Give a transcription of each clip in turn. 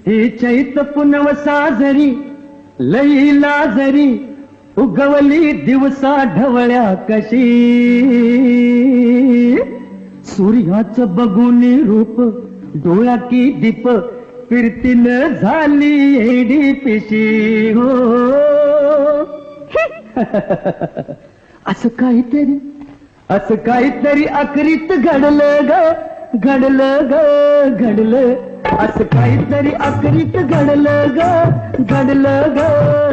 ही चैत पुनव साजरी लईला जरी उगवली दिवसा ढवळ्या कशी सूर्याचं बघून रूप डोळा की दीप फिरतीन झाली एडी पिशी हो असं काहीतरी अकरीत घडलं ग घडलं असं काहीतरी अकरीत घडलं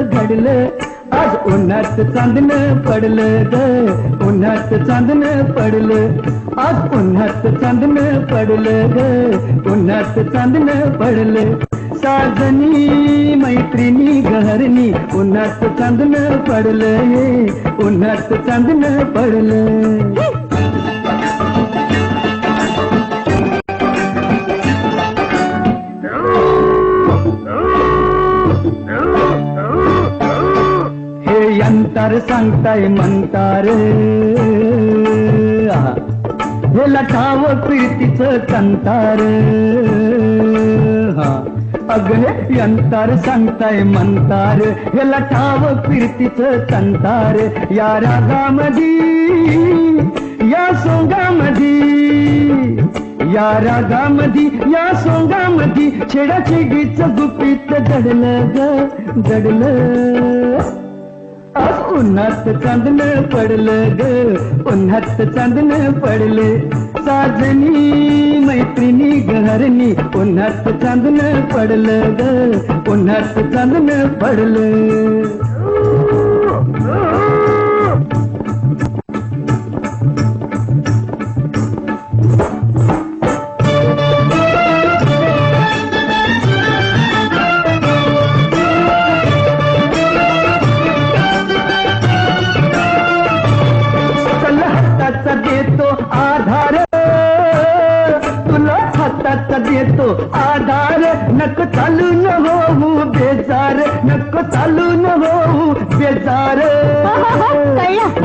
घडलं आज उन्हात चांदणं पडलं ग उन्हात चांदणं पडलं आज उन्हात चांदणं पडलं ग उन्हात चांदणं पडलं साजनी मैत्रिणी गहरणी उन्हात चांदणं पडलं उन्हात चांदणं पडलं अंतर सांगताय म्हणतार हे लठाव प्रीतीचं कंतार अगं अंतर सांगताय म्हणतार हे लठाव प्रीतीचं कंतार या रागामधी या सोंगामधी या रागामधी या सोंगामधी छेडाछेडीचं गुपित दडलं आज उन्हात चांदणं पडलं ग उन्हात चांदणं पडलं साजनी मैत्रिणी गहरणी उन्हात चांदणं पडलं ग उन्हात चांदणं पडलं देतो आधार तुला हाताचा देतो आधार नको चालू न होऊ बेजार नको चालू न होऊ बेजार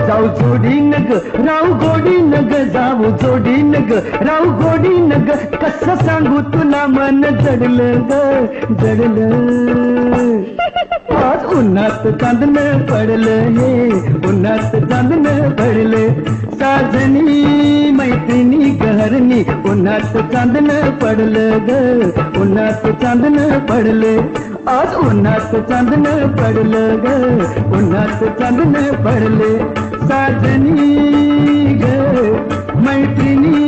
जाऊ जोडी नग राहू गोडी नग जाऊ जोडी नग राहू गोडी नग कसं सांगू तुला मन जडलं आज उन्हात चांदणं पडलं हे उन्हात चांदणं पडलं साजनी मैत्रिणी गहरणी उन्हात चांदणं पडलं ग उन्हात चांदणं पडलं आज उन्हात चांदणं पडलं ग उन्हात चांदणं पडलं साजनी ग मैत्रिणी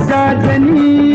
साजनी